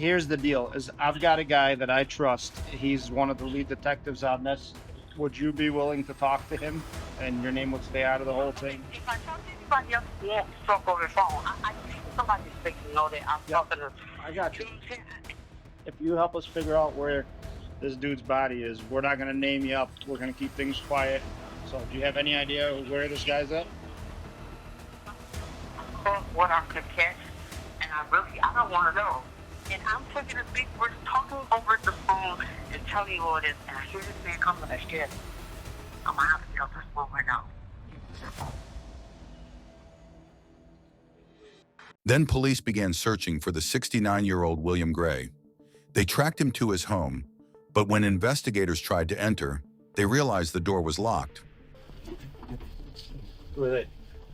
here's the deal: is I've got a guy that I trust. He's one of the lead detectives on this. Would you be willing to talk to him, and your name would stay out of the whole thing? If I talk to anybody else who won't talk over the phone, I need somebody to know that I'm talking to. I got you. If you help us figure out where this dude's body is, we're not gonna name you up. We're gonna keep things quiet. So, do you have any idea where this guy's at? What I could catch, and I don't want to know. And I'm taking a big risk talking over the phone and telling you all this, and I hear this man coming to shit. I'm gonna have to tell this one right now. Then police began searching for the 69-year-old William Gray. They tracked him to his home, but when investigators tried to enter, they realized the door was locked. Who are they?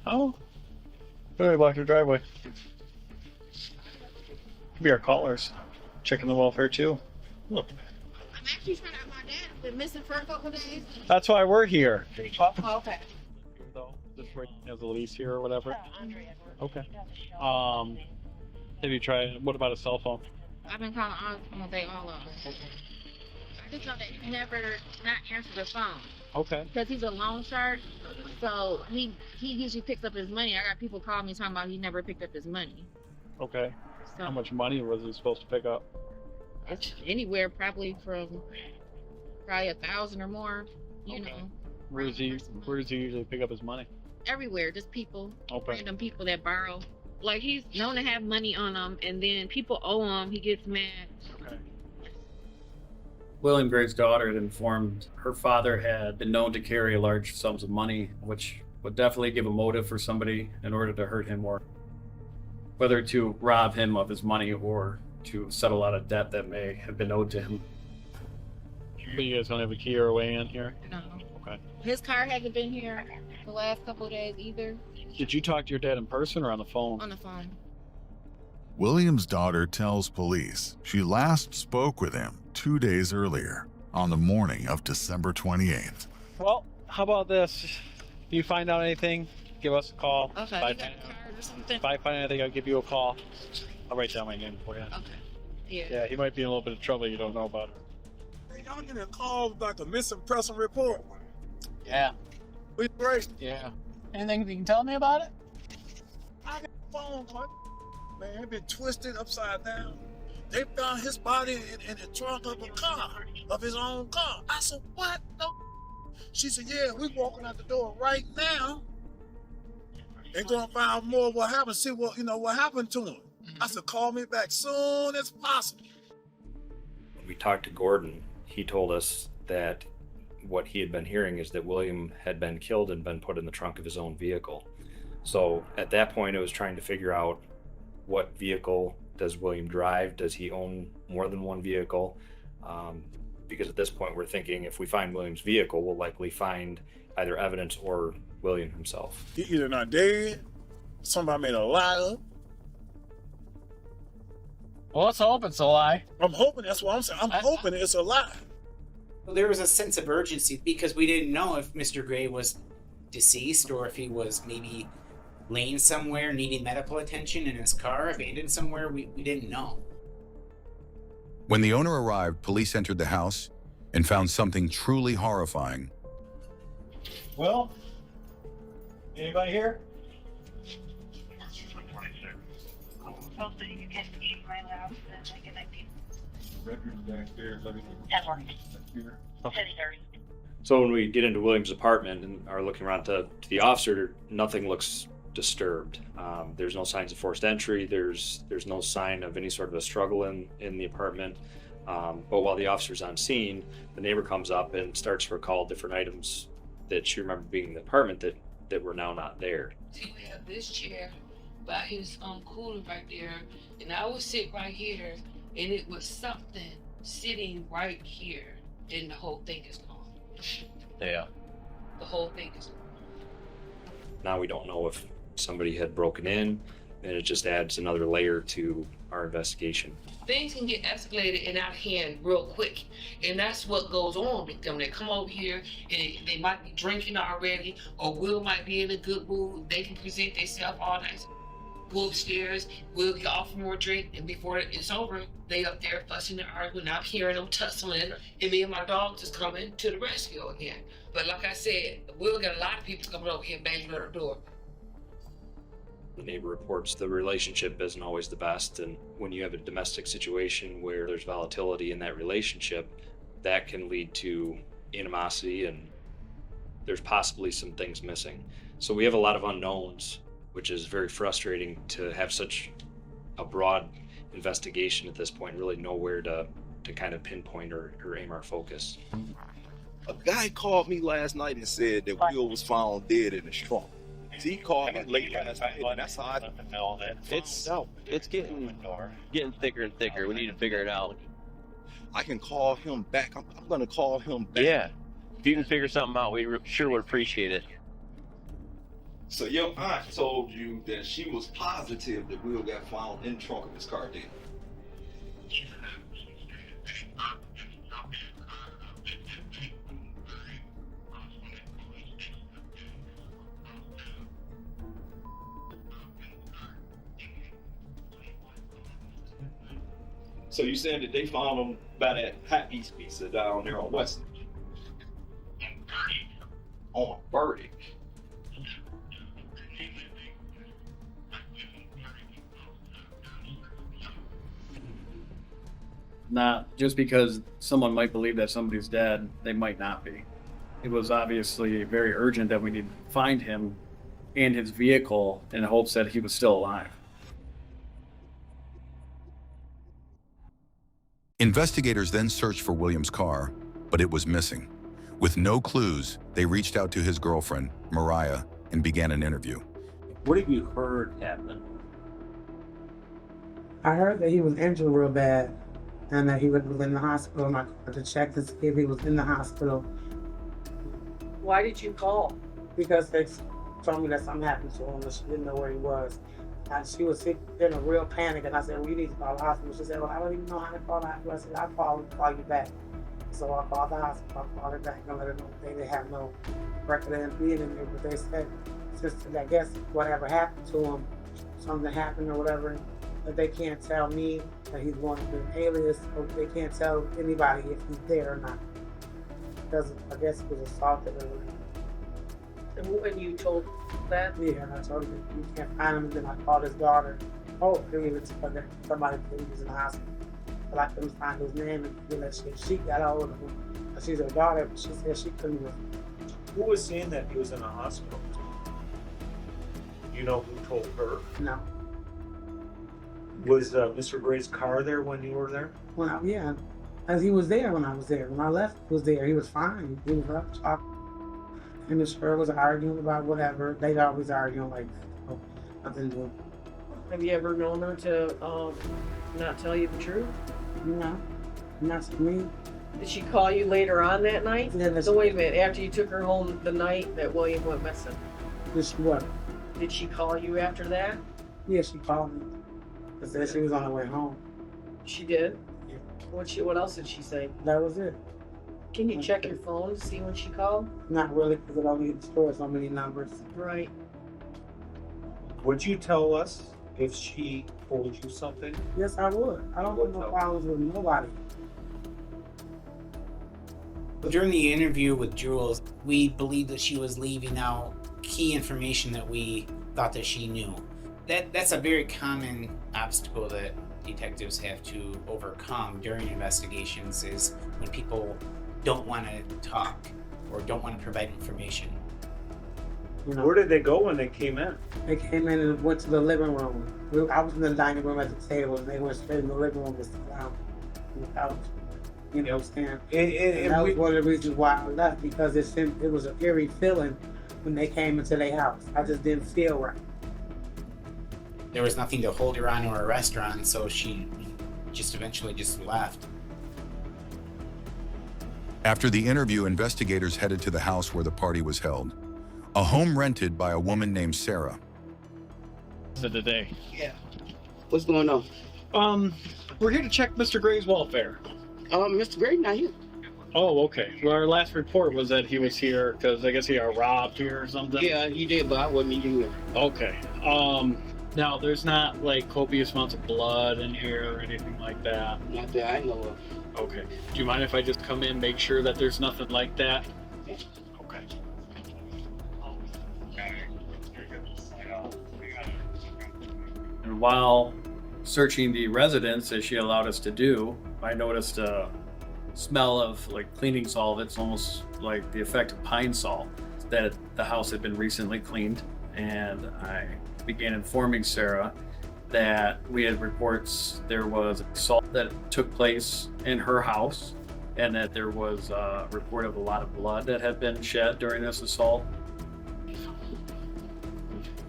Oh, they blocked your driveway. Could be our callers, checking the welfare too. Look. I'm actually trying to have my dad been missing for a couple days. That's why we're here. Oh, okay. This right has a lease here or whatever. Okay. Have you tried? What about a cell phone? I've been calling all day, all of them. I just know that he never not answer the phone. Okay. Because he's a loan shark, so he usually picks up his money. I got people calling me talking about he never picked up his money. Okay. So How much money was he supposed to pick up? it's anywhere probably from 1,000 or more. You know, Where does he usually pick up his money? everywhere. Just people, Okay. random people that borrow. Like he's known to have money on him, and then people owe him. He gets mad. Okay. William Gray's daughter had informed her father had been known to carry large sums of money, which would definitely give a motive for somebody in order to hurt him more. Whether to rob him of his money or to settle out a debt that may have been owed to him. But you guys don't have a key or a way in here? No. Okay. His car hasn't been here the last couple of days either. Did you talk to your dad in person or on the phone? On the phone. William's daughter tells police she last spoke with him 2 days earlier, on the morning of December 28th. Well, how about this? If you find out anything, give us a call. Okay. You got a card or something? If I find anything, I'll give you a call. I'll write down my name for you. Okay. Yeah. Yeah, he might be in a little bit of trouble you don't know about. Hey, y'all getting a call about the missing person report? Yeah. We great. Yeah. Anything you can tell me about it? I got a phone call. Man, it been twisted upside down. They found his body in the trunk of a car, of his own car. I said, what? No. She said, yeah, we walking out the door right now. And gonna find out more what happened, see what happened to him. I said, call me back soon as possible. We talked to Gordon. He told us that what he had been hearing is that William had been killed and been put in the trunk of his own vehicle. So at that point, it was trying to figure out what vehicle does William drive? Does he own more than one vehicle? Because at this point, we're thinking if we find William's vehicle, we'll likely find either evidence or William himself. He either not dead, somebody made a lie up. Well, let's hope it's a lie. I'm hoping that's what I'm saying. I'm hoping it's a lie. There was a sense of urgency because we didn't know if Mr. Gray was deceased or if he was maybe laying somewhere needing medical attention in his car, abandoned somewhere. We didn't know. When the owner arrived, police entered the house and found something truly horrifying. Well, anybody here? So when we get into William's apartment and are looking around to the officer, nothing looks disturbed. There's no signs of forced entry. There's no sign of any sort of a struggle in the apartment. But while the officer's on scene, the neighbor comes up and starts to recall different items that she remembered being in the apartment that were now not there. We have this chair by his cooler right there, and I would sit right here, and it was something sitting right here, and the whole thing is gone. Yeah. The whole thing is gone. Now we don't know if somebody had broken in, and it just adds another layer to our investigation. Things can get escalated and out of hand real quick, and that's what goes on with them. They come over here and they might be drinking already, or Will might be in a good mood. They can present themselves all night. go upstairs, we'll get off more drink, and before it's over, they up there fussing and arguing, I'm hearing them tussling, and me and my dog just coming to the rescue again. But like I said, we'll get a lot of people coming over here banging on our door. The neighbor reports the relationship isn't always the best, and when you have a domestic situation where there's volatility in that relationship, that can lead to animosity, and there's possibly some things missing. So we have a lot of unknowns, which is very frustrating to have such a broad investigation at this point, really know where to kind of pinpoint or aim our focus. A guy called me last night and said that Will was found dead in the trunk. He called me late last night, and that's how I know that. It's getting thicker and thicker. We need to figure it out. I can call him back. I'm going to call him back. Yeah. If you can figure something out, we sure would appreciate it. So your aunt told you that she was positive that Will got found in the trunk of his car, didn't he? So you saying that they found him by that Hot East Pizza down there on West? On Burdick. Not just because someone might believe that somebody's dead, they might not be. It was obviously very urgent that we need to find him and his vehicle in hopes that he was still alive. Investigators then searched for William's car, but it was missing. With no clues, they reached out to his girlfriend, Mariah, and began an interview. What have you heard happened? I heard that he was injured real bad and that he was in the hospital. And I called to check to see if he was in the hospital. Why did you call? Because they told me that something happened to him and she didn't know where he was. And she was in a real panic, and I said, well, you need to call the hospital. She said, well, I don't even know how to call the hospital. I said, I'll call you back. So I called the hospital, I called her back and let her know they didn't have no record of him being in there, but they said, since I guess whatever happened to him, something happened or whatever, that they can't tell me that he's going to be an alias, or they can't tell anybody if he's there or not. Because I guess he was assaulted or whatever. And when you told that? Yeah, and I told him that you can't find him, and then I called his daughter. Oh, they even told that somebody said he was in the hospital. But I couldn't find his name, and then she got a hold of him. She's her daughter, but she said she couldn't even. Who was saying that he was in a hospital? You know who told her? No. Was Mr. Gray's car there when you were there? Yeah, as he was there when I was there. When I left, he was there. He was fine. He was up talking. And Miss Fur was arguing about whatever. They'd always arguing like that. So nothing to do. Have you ever known her to not tell you the truth? No, not to me. Did she call you later on that night? Yeah, so wait a minute, after you took her home the night that William went missing? What? Did she call you after that? Yeah, she called me. She said she was on her way home. She did? Yeah. What else did she say? That was it. Can you check your phone to see when she called? Not really, because it only stores so many numbers. Right. Would you tell us if she told you something? Yes, I would. I don't have no problems with nobody. During the interview with Jules, we believed that she was leaving out key information that we thought that she knew. That's a very common obstacle that detectives have to overcome during investigations, is when people don't want to talk or don't want to provide information. You know, where did they go when they came in? They came in and went to the living room. I was in the dining room at the table, and they went straight in the living room to sit down on the couch. You know what I'm saying? And that was one of the reasons why I left, because it was an eerie feeling when they came into their house. I just didn't feel right. There was nothing to hold her on or arrest her on, so she just eventually just left. After the interview, investigators headed to the house where the party was held, a home rented by a woman named Sarah. So today. Yeah. What's going on? We're here to check Mr. Gray's welfare. Mr. Gray not here. Oh, okay. Well, our last report was that he was here because I guess he got robbed here or something. Yeah, he did, but I wasn't even here. Okay. Now, there's not like copious amounts of blood in here or anything like that. Not that I know of. Okay. Do you mind if I just come in, make sure that there's nothing like that? Okay. And while searching the residence, as she allowed us to do, I noticed a smell of like cleaning solvents, almost like the effect of pine sol, that the house had been recently cleaned. And I began informing Sarah that we had reports there was assault that took place in her house, and that there was a report of a lot of blood that had been shed during this assault.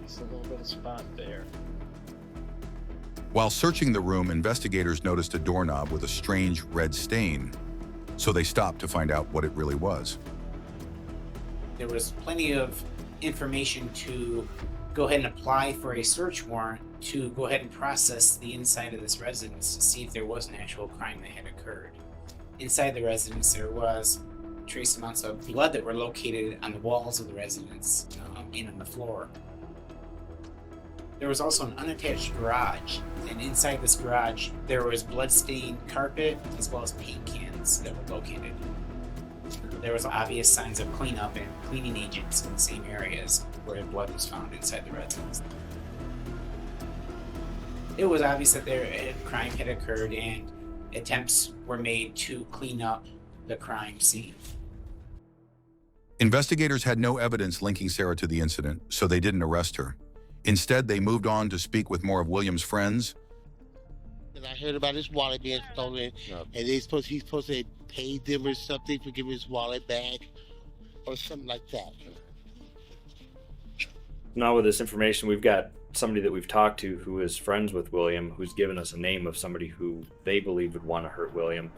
Just a little bit of spot there. While searching the room, investigators noticed a doorknob with a strange red stain, so they stopped to find out what it really was. There was plenty of information to go ahead and apply for a search warrant to go ahead and process the inside of this residence to see if there was an actual crime that had occurred. Inside the residence, there was trace amounts of blood that were located on the walls of the residence and on the floor. There was also an unattached garage, and inside this garage, there was blood-stained carpet as well as paint cans that were located. There was obvious signs of cleanup and cleaning agents in the same areas where blood was found inside the residence. It was obvious that a crime had occurred and attempts were made to clean up the crime scene. Investigators had no evidence linking Sarah to the incident, so they didn't arrest her. Instead, they moved on to speak with more of William's friends. And I heard about his wallet being stolen, and he's supposed to have paid them or something for giving his wallet back, or something like that. Now with this information, we've got somebody that we've talked to who is friends with William, who's given us a name of somebody who they believe would want to hurt William,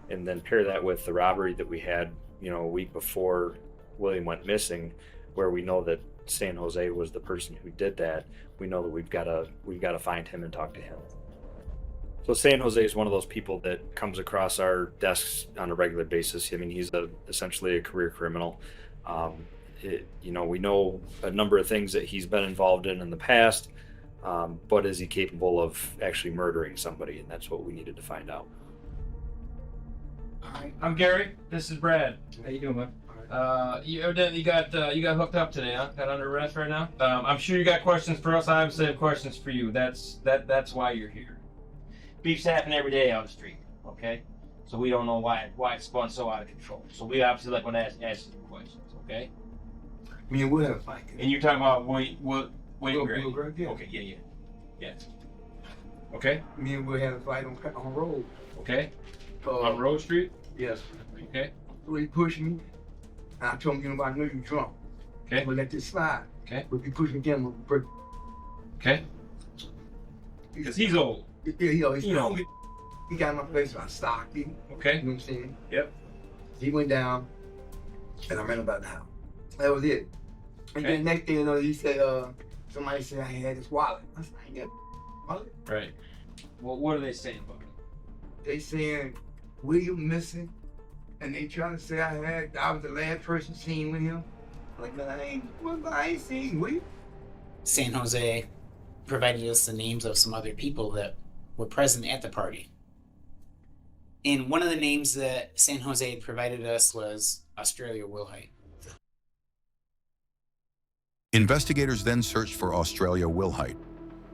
and then pair that with the robbery that we had, a week before William went missing, where we know that San Jose was the person who did that. We know that we've got to find him and talk to him. So San Jose is one of those people that comes across our desks on a regular basis. I mean, he's essentially a career criminal. We know a number of things that he's been involved in the past, but is he capable of actually murdering somebody? And that's what we needed to find out. Hi, I'm Gary. This is Brad. How you doing, man? You evidently got hooked up today, huh? Got under arrest right now. I'm sure you got questions for us. I have the same questions for you. That's why you're here. Beefs happen every day on the street, okay? So we don't know why it's spun so out of control. So we obviously want to ask some questions, okay? Me and Will had a fight. And you're talking about William Gray? Will Gray, yeah. Okay, yeah. Okay. Me and Will had a fight on road. Okay. On Road Street? Yes. Okay. So he pushed me. And I told him, I know you're drunk. Okay. But let this slide. Okay. But if you push me again, I'm gonna break. Okay. Because he's old. Yeah, he's old. He got in my face, so I stopped him. Okay. You know what I'm saying? Yep. He went down, and I ran about the house. That was it. And Okay. then next thing you know, he said, somebody said I had his wallet. I said, I ain't got a wallet. Right. Well, what are they saying about it? They saying William missing, and they trying to say I was the last person seen with him. Like, man, I ain't seen William. San Jose provided us the names of some other people that were present at the party. And one of the names that San Jose had provided us was Australia Wilhite. Investigators then searched for Australia Wilhite.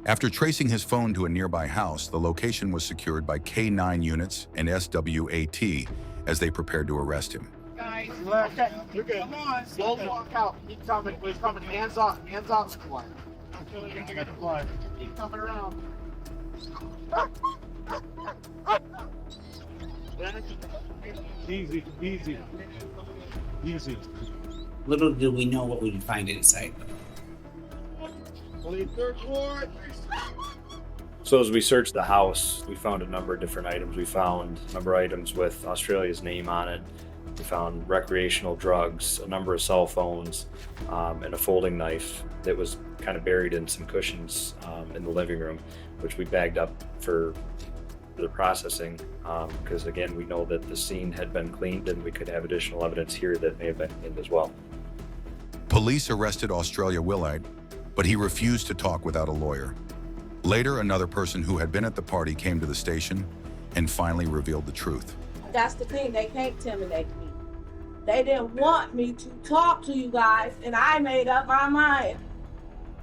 After tracing his phone to a nearby house, the location was secured by K9 units and SWAT as they prepared to arrest him. Guys, okay, you're good. Come on, don't walk out. Keep coming. He's coming. Hands off squad. I got the blood. Keep coming around. Easy. Little did we know what we would find inside. Only third floor. So as we searched the house, we found a number of different items. We found a number of items with Australia's name on it. We found recreational drugs, a number of cell phones, and a folding knife that was kind of buried in some cushions in the living room, which we bagged up for the processing, because again, we know that the scene had been cleaned and we could have additional evidence here that may have been cleaned as well. Police arrested Australia Wilhite, but he refused to talk without a lawyer. Later, another person who had been at the party came to the station and finally revealed the truth. That's the thing, they can't intimidate me. They didn't want me to talk to you guys, and I made up my mind.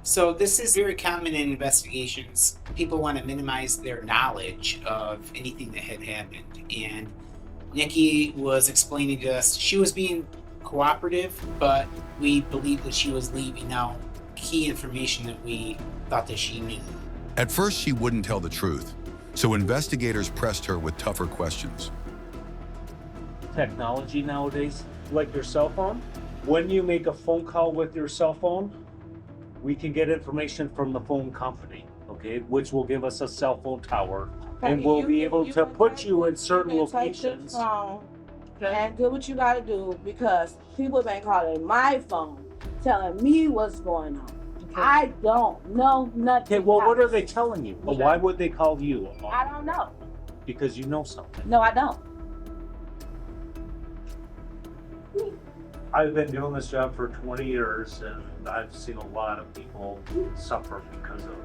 So this is very common in investigations. People want to minimize their knowledge of anything that had happened. And Nikki was explaining to us she was being cooperative, but we believed that she was leaving out key information that we thought that she knew. At first, she wouldn't tell the truth, so investigators pressed her with tougher questions. Technology nowadays, like your cell phone, when you make a phone call with your cell phone, we can get information from the phone company, okay, which will give us a cell phone tower, and we'll be able to put you in certain locations. And do what you gotta do, because people been calling my phone, telling me what's going on. I don't know nothing. Okay, well, what are they telling you? Well, why would they call you? I don't know. Because you know something. No, I don't. I've been doing this job for 20 years, and I've seen a lot of people suffer because of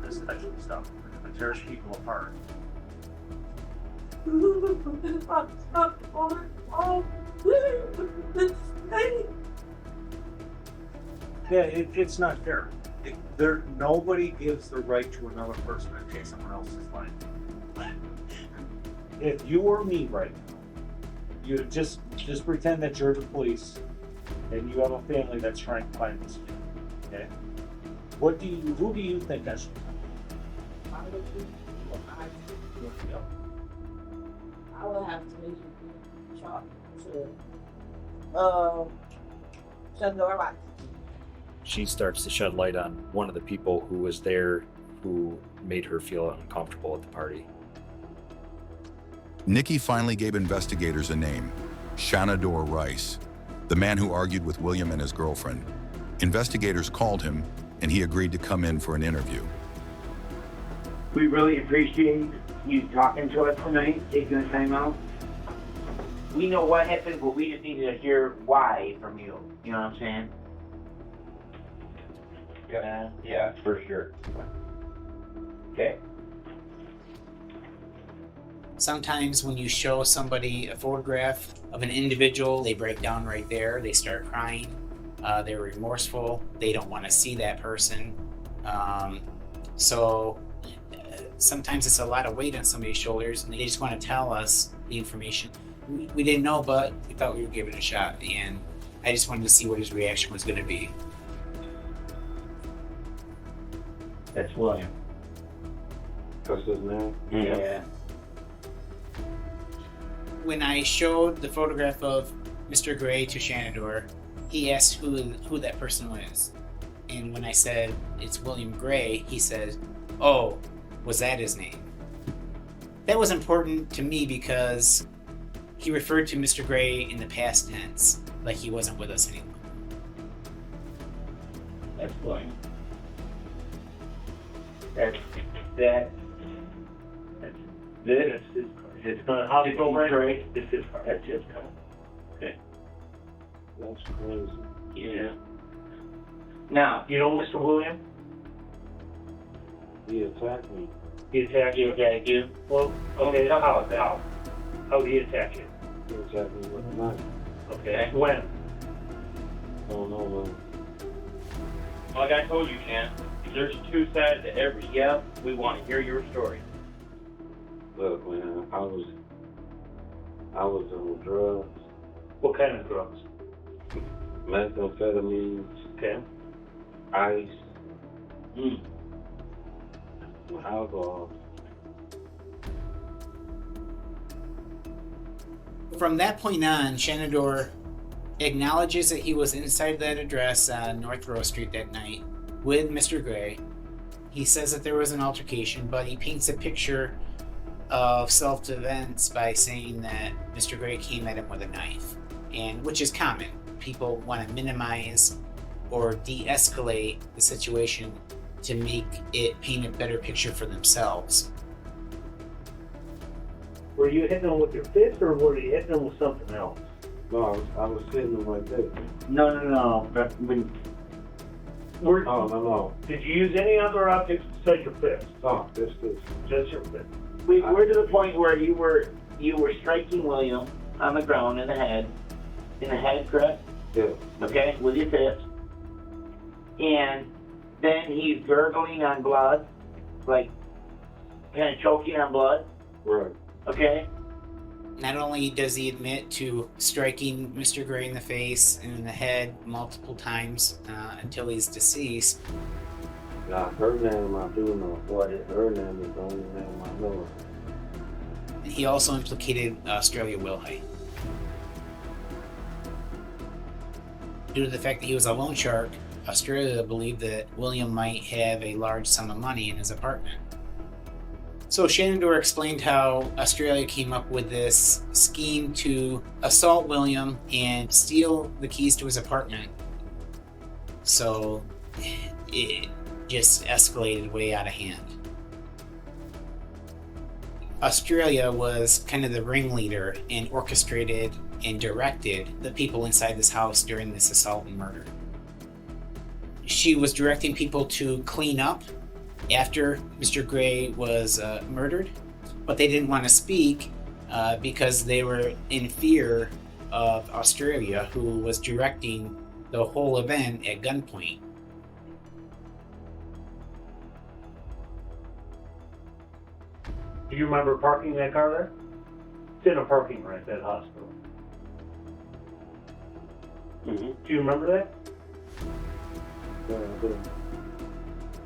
this type of stuff. It tears people apart. Yeah, it's not fair. Nobody gives the right to another person to take someone else's life. If you were me right now, you just pretend that you're the police and you have a family that's trying to find this kid. Okay? Who do you think I should I would have to make you talk to Shanador Rice. She starts to shed light on one of the people who was there who made her feel uncomfortable at the party. Nikki finally gave investigators a name, Shanador Rice, the man who argued with William and his girlfriend. Investigators called him, and he agreed to come in for an interview. We really appreciate you talking to us tonight, taking the time out. We know what happened, but we just need to hear why from you. You know what I'm saying? Yeah, for sure. Okay. Sometimes when you show somebody a photograph of an individual, they break down right there. They start crying. They're remorseful. They don't want to see that person. So sometimes it's a lot of weight on somebody's shoulders, and they just want to tell us the information. We didn't know, but we thought we would give it a shot. And I just wanted to see what his reaction was going to be. That's William. That's his name? Yeah. When I showed the photograph of Mr. Gray to Shanador, he asked who that person was. And when I said it's William Gray, he said, "Oh, was that his name?" That was important to me because he referred to Mr. Gray in the past tense, like he wasn't with us anymore. That's William. That's this. His car. His Gray. This is his car. That's his car. Okay. That's crazy. Yeah. Now, you know Mr. William? He attacked me. He attacked you? Well, okay, how did he attack you? He attacked me with a knife. Okay. When? I don't know when. Like I told you, Shan, there's two sides to every yep. We want to hear your story. Look, man, I was on drugs. What kind of drugs? Methamphetamines. Okay. Ice. Alcohol. From that point on, Shanador acknowledges that he was inside that address on North Rose Street that night with Mr. Gray. He says that there was an altercation, but he paints a picture of self-defense by saying that Mr. Gray came at him with a knife, and which is common. People want to minimize or de-escalate the situation to make it paint a better picture for themselves. Were you hitting him with your fist, or were you hitting him with something else? No, I was hitting him like that. No. But when No. Did you use any other objects besides your fist? No, just your fist. We're to the point where you were striking William on the ground in the head, correct? Yeah. Okay, with your fist. And then he's gurgling on blood, like kind of choking on blood. Right. Okay. Not only does he admit to striking Mr. Gray in the face and in the head multiple times until he's deceased. Nah, her name I do know. What is her name is the only name I know. He also implicated Australia Wilhite. Due to the fact that he was a loan shark, Australia believed that William might have a large sum of money in his apartment. So Shanador explained how Australia came up with this scheme to assault William and steal the keys to his apartment. So it just escalated way out of hand. Australia was kind of the ringleader and orchestrated and directed the people inside this house during this assault and murder. She was directing people to clean up after Mr. Gray was murdered, but they didn't want to speak because they were in fear of Australia, who was directing the whole event at gunpoint. Do you remember parking that car there? It's in a parking lot at that hospital. Mm-hmm. Do you remember that?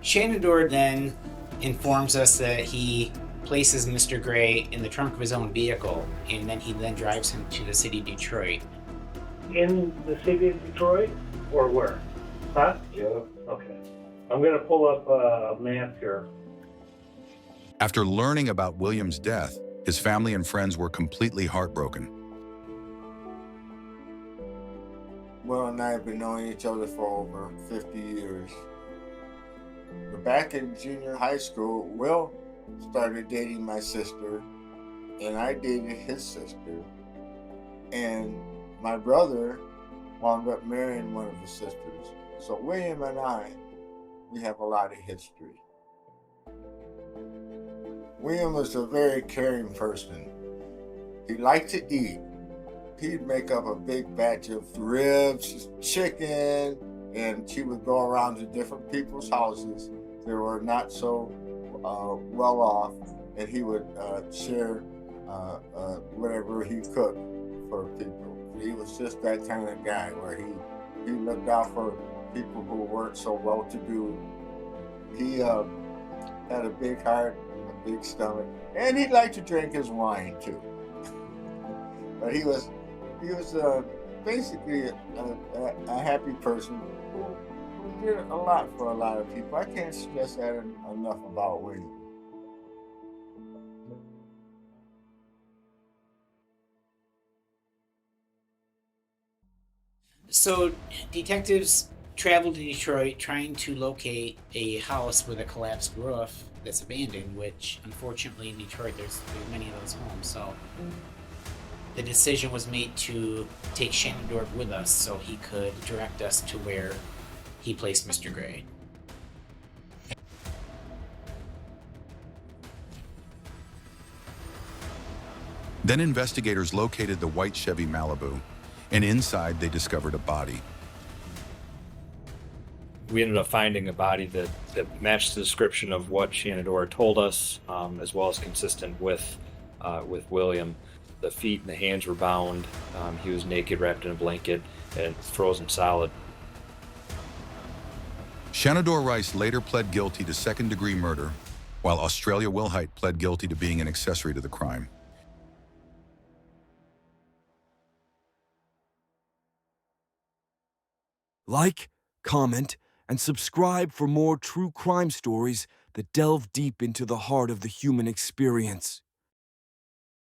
Shanador then informs us that he places Mr. Gray in the trunk of his own vehicle, and then he drives him to the city of Detroit. In the city of Detroit? Or where? Huh? Yeah. Okay. I'm going to pull up a map here. After learning about William's death, his family and friends were completely heartbroken. Will and I have been knowing each other for over 50 years. But back in junior high school, Will started dating my sister, and I dated his sister. And my brother wound up marrying one of his sisters. So William and I, we have a lot of history. William was a very caring person. He liked to eat. He'd make up a big batch of ribs, chicken, and she would go around to different people's houses that were not so well off, and he would share whatever he cooked for people. He was just that kind of guy where he looked out for people who weren't so well to do. He had a big heart, a big stomach, and he liked to drink his wine too. But he was basically a happy person who did a lot for a lot of people. I can't stress that enough about William. So detectives traveled to Detroit trying to locate a house with a collapsed roof that's abandoned, which unfortunately in Detroit there's many of those homes. So the decision was made to take Shanador with us so he could direct us to where he placed Mr. Gray. Then investigators located the white Chevy Malibu, and inside they discovered a body. We ended up finding a body that matched the description of what Shanador told us, as well as consistent with William. The feet and the hands were bound. He was naked, wrapped in a blanket, and frozen solid. Shanador Rice later pled guilty to second-degree murder, while Australia Wilhite pled guilty to being an accessory to the crime. Like, comment, and subscribe for more true crime stories that delve deep into the heart of the human experience.